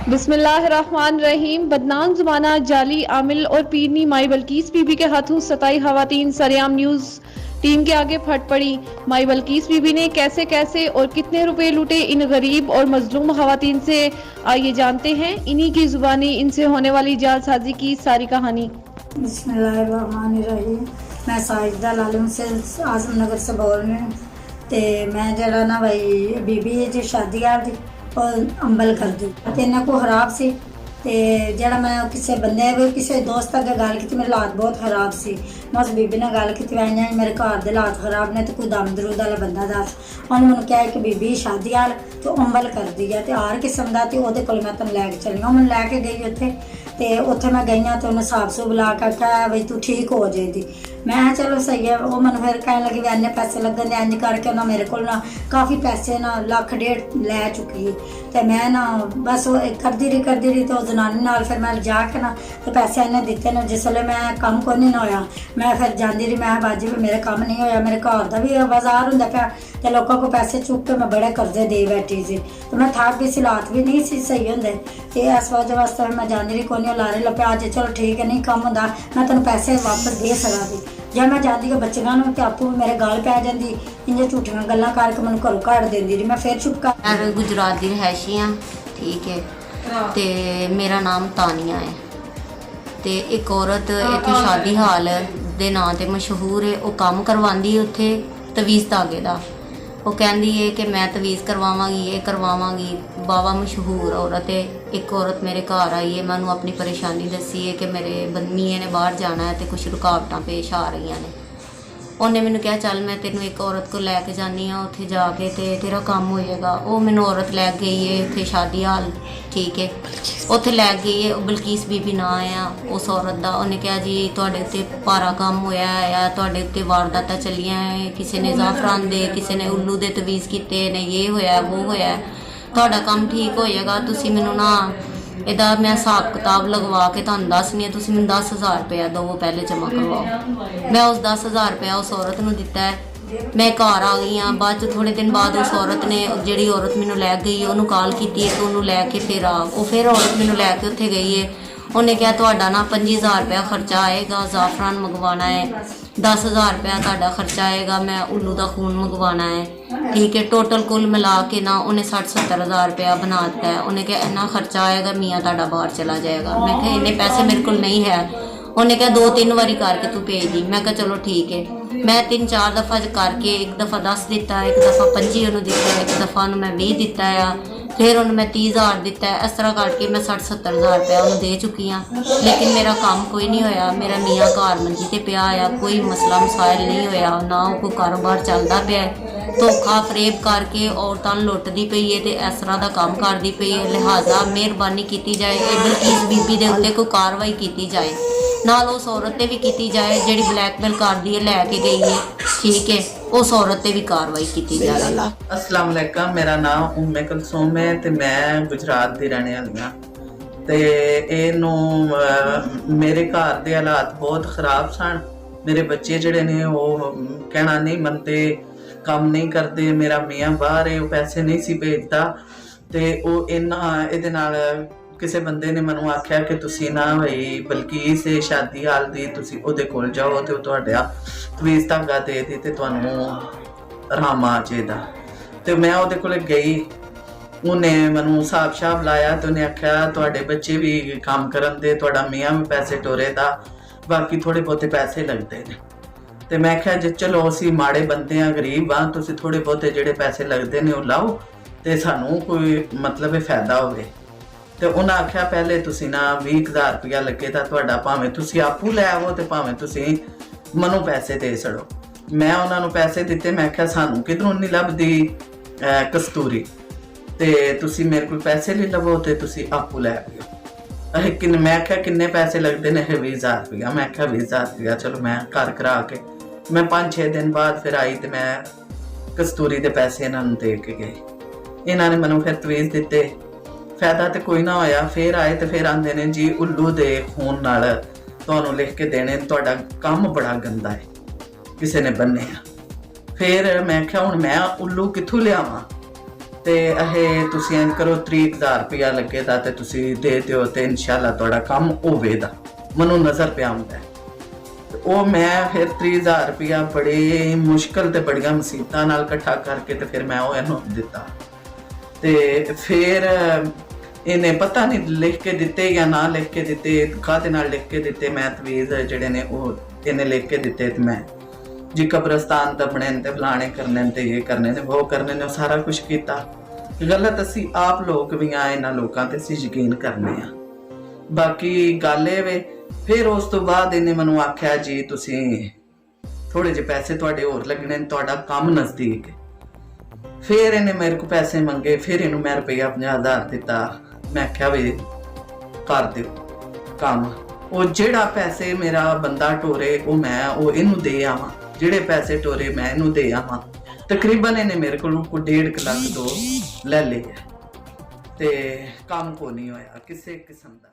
बिस्मिल्लाहिर्रहमानिर्रहीम। बदनाम ज़माना जाली आमिल और पीरनी माई बल्कीस बीबी के हाथों 27 खवातीन सरेआम न्यूज़ टीम के आगे फट पड़ी। माई बल्कीस बीबी ने कैसे कैसे और कितने रुपए लूटे इन गरीब और मजलूम खवातीन से, आइए जानते हैं इन्हीं की जुबानी इनसे होने वाली जालसाजी की सारी कहानी। बिस्मिल्लाहिर्रहमानिर्रहीम। मैं साजिदा लालम से आजम नगर से बोल रही हूँ। तो मैं जरा ना भाई बीबी जी शादी दी और अंबल कर दी ते इन्हें को खराब सी। ते जरा मैं किसी बंदे किसी दोस्त अगर गल की मेरे हालात बहुत खराब सी। मैं उस बीबी ने गल की आई मेरे घर के हालात खराब ने तो कोई दम दरूद वाला बंदा दस। उन्हें मैंने कहा कि बीबी शादी तो अंबल कर दी है तो हर किस्म का तो वो मैं तेन लैके चली मैं लैके गई उत्थे तो उत्थे मैं गई तो उन्हें साफ सूफ ला के आख्या बई तू ठीक हो जाएगी। मैं चलो सही है। वो मैंने फिर कहने लगी भी इन्ने पैसे लगन इंज करके उन्हें मेरे को ना काफ़ी पैसे ना लाख डेढ़ लै चुकी है। तो मैं ना बस करती रही तो जनानी नाल फिर मैं जाके ना तो पैसे इन्हें दिते ने। जिसले मैं कम को नहीं होया मैं फिर जाती रही। मैं बाजी भी मेरे काम नहीं होया, मेरे घर का भी बाजार होंगे पाया तो लोगों को पैसे चुक के मैं बड़े कर्जे दे बैठी सी। तो मैं थक गई सी, हालात भी नहीं सी सही होंगे। तो इस वजह वास्ते मैं जाती रही कोई लारे लपया अज चलो ठीक है नहीं कम होंगे मैं तेन पैसे वापस दे सकती। जब मैं जाती बच्चियां तो आपू भी मेरे गल पै जाती इंज झूठियां गल्लां करके मैं घरों कट देंदी रही। मैं फिर चुप कर गुजरात की रहायशी हाँ ठीक है। तो मेरा नाम तानिया है। तो एक औरत इतने शादी हाल के नाँ से मशहूर है। वो काम करवाती उत्थे तवीज़ धागे का। वो कहती है कि मैं तवीज़ करवावांगी ये करवावांगी। बावा मशहूर औरत है। एक औरत मेरे घर आई है, मैं उन्होंने अपनी परेशानी दसी है कि मेरे बदमीए ने बाहर जाना है तो कुछ रुकावटां पेश आ रही ने। उन्हें मैंने कहा चल मैं तेन एक औरत को लैके जानी हाँ उत्थे जाके तो तेरा काम हो जाएगा। वो मैंने औरत लै गई है उत्थे शादी हाल ठीक है। उत्थे लै गई है बल्कीस बीबी ना आ उस औरत का। उन्हें कहा जी तुहाडे उत्ते भारा काम होया है, तुहाडे उत्ते वारदातां चलियां है, किसी ने जाफरान दे किसी ने उल्लू दे तवीज़ किते ने, ये होया वो होया, तुहाडा काम ठीक हो जाएगा। तुसीं मैनूं ना ਇਹਦਾ मैं हिसाब किताब लगवा के ਤੁਹਾਨੂੰ ਦੱਸਣੀ है। तुसीं मैनूं 10,000 रुपया दो पहले जमा करवाओ। मैं उस 10,000 रुपया उस औरत नूं दिता है। मैं घर आ गई हाँ। बाद थोड़े दिन बाद उस औरत ने जिहड़ी औरत मैनूं लै गई है उन्होंने कॉल की है तो उन्होंने लैके फिर आ वो फिर औरत मैनूं लैके उत्थे गई है। उन्हें कहा तुहाडा ना 25,000 रुपया खर्चा आएगा, जाफरान मंगवाना है, 10,000 रुपया तुहाडा खर्चा आएगा, मैं उल्लू का खून मंगवाना है ठीक है। टोटल कुल मिला के ना उन्हें 60-70,000 रुपया बना दिता है। उन्हें कहा इन्ना खर्चा आएगा मियाँ तुहाडा बाहर चला जाएगा। मैं कहा इन्ने पैसे मेरे को नहीं है। उन्हें कहा 2-3 बारी करके तू भेज दी। मैं कहा चलो ठीक है। मैं 3-4 दफ़ा करके एक दफ़ा 10 दिता, एक दफ़ा 25 उन्होंने दिता, एक दफ़ा उन्होंने मैं 20 दिता है, फिर उन्हें मैं 30,000 दिता है। इस तरह करके मैं 60-70,000 रुपया उन्हें दे चुकी हाँ। लेकिन मेरा काम कोई नहीं होया। मेरा मियाँ घर मंजी ते पिया आ, कोई मसला मसाइल नहीं होया, ना कोई कारोबार चलता पिया। धोखा फरेब करके औरतां लुटदी पई है तो इस तरह का काम करती पई है। लिहाजा मेहरबानी की जाए बल्कीस बीबी के उत्ते कोई कार्रवाई की जाए, नाल उस औरत ते भी की जाए जिहड़ी ब्लैकमेल करदी है लैके गई है ठीक है। उस औरत ते भी कार्रवाई की जाए। अस्सलाम वालेकुम। मेरा नाम उम्मे कुलसूम है तो मैं गुजरात की रहने वाली हाँ। तो इनू मेरे घर के हालात बहुत खराब सन। मेरे बच्चे जोड़े ने वो कहना नहीं मनते, काम नहीं करते। मेरा मियाँ बाहर है, वो पैसे नहीं सी भेजता। तो ये किसी बंदे ने मैनू आख्या कि तुसी ना भाई बल्कीस शादी हाल दी तुसी ओहदे कोल जाओ तो तुहाडा तवीज़ धागा दे दी ते तुहानू आराम आ जाएगा। तो मैं ओहदे कोल गई, उन्हें मैनू हिसाब शाब लाया तो उन्हें आख्या तुहाडे बच्चे भी काम करन दे, तुहाडा मियाँ भी पैसे टोरे दा, बाकी थोड़े बहुते पैसे लगते हैं। तो मैं आख्या जे चलो असीं माड़े बंदे हाँ गरीब हाँ तुसी थोड़े बहुते जिहड़े पैसे लगते हैं वो लाओ तो सानू कोई मतलब फायदा होवे। तो उन्हें आख्या पहले तुसी ना 20,000 रुपया लगे था तुहाडा, भावें तुसी आपू लै आवो तो भावें तुसी मनु पैसे दे छड़ो। मैं उन्होंने पैसे दिते। मैं आख्या सानू किधरों नहीं लभदी कस्तूरी तो तुसी मेरे को पैसे ले लवो तो तुसी आपू लै आओ। अरे मैं आख्या किन्ने पैसे लगते हैं? 20,000 रुपया। मैं आख्या 20,000 रुपया चलो मैं घर करा के मैं 5-6 दिन बाद फिर आई तो मैं कस्तूरी के पैसे इन्होंने दे के गई। इन्होंने मैनू फिर तवीज़ दिते, फायदा तो कोई ना होया। फिर आए तो फिर आंदे ने जी उल्लू दे खून नाल तुहानू लिख के देने, तुहाडा काम बड़ा गंदा है, किसी ने बन्ने। फिर मैं क्या हुण मैं उल्लू कित्थों लियावां? ਤੇ ਇਹ ਤੁਸੀਂ ਇੰਜ ਕਰੋ 30,000 ਰੁਪਇਆ ਲੱਗੇਗਾ ਤੇ ਤੁਸੀਂ ਦੇ ਦਿਓ ਤੇ ਇਨਸ਼ਾਅੱਲਾ ਤੁਹਾਡਾ ਕੰਮ ਹੋਵੇਗਾ, ਮੈਨੂੰ ਨਜ਼ਰ ਪਿਆ ਹੁੰਦਾ। ਤੇ ਉਹ ਮੈਂ ਫਿਰ 30,000 ਰੁਪਇਆ ਬੜੇ ਮੁਸ਼ਕਲ ਤੇ ਬੜੀਆਂ ਮੁਸੀਬਤਾਂ ਨਾਲ ਇਕੱਠਾ ਕਰਕੇ ਤੇ ਫਿਰ ਮੈਂ ਉਹ ਇਹਨੂੰ ਦਿੱਤਾ। ਤੇ ਫਿਰ ਇਹਨੇ ਪਤਾ ਨਹੀਂ ਲਿਖ ਕੇ ਦਿੱਤੇ ਜਾਂ ਨਾ ਲਿਖ ਕੇ ਦਿੱਤੇ, ਕਾਹਦੇ ਨਾਲ ਲਿਖ ਕੇ ਦਿੱਤੇ, ਮੈਂ ਤਵੀਜ਼ ਜਿਹੜੇ ਨੇ ਉਹ ਇਹਨੇ ਲਿਖ ਕੇ ਦਿੱਤੇ ਤੇ ਮੈਂ जी कब्रस्तान दबने ते फलाने करने ते ये करने ते वो करने ने सारा कुछ किया। गलत असी आप लोग भी आए इन्हां लोकां ते असी यकीन करने आ। बाकी गल ए वे फिर उस तो बाद इन्हें मैनू आख्या जी तुसी थोड़े जे पैसे तुहाडे होर लगने, तुहाडा काम नज़दीक है। फिर इन्हें मेरे को पैसे मंगे, फिर इन्हू मैं रुपया 50,000 दिता। मैं आख्या भी कर दिओ काम, वो जेड़ा पैसे मेरा बंदा टोरे वो मैं वो इनू दे आवां, ਜਿਹੜੇ ਪੈਸੇ ਟੋਰੇ ਮੈਂ ਇਹਨੂੰ ਦੇ ਆਵਾਂ। ਤਕਰੀਬਨ ਇਹਨੇ ਮੇਰੇ ਕੋਲੋਂ 1.5 ਲੱਖ ਦੋ ਲੈ ਲਏ ਤੇ ਕੰਮ ਕੋ ਨਹੀਂ ਹੋਇਆ ਕਿਸੇ ਕਿਸਮ ਦਾ।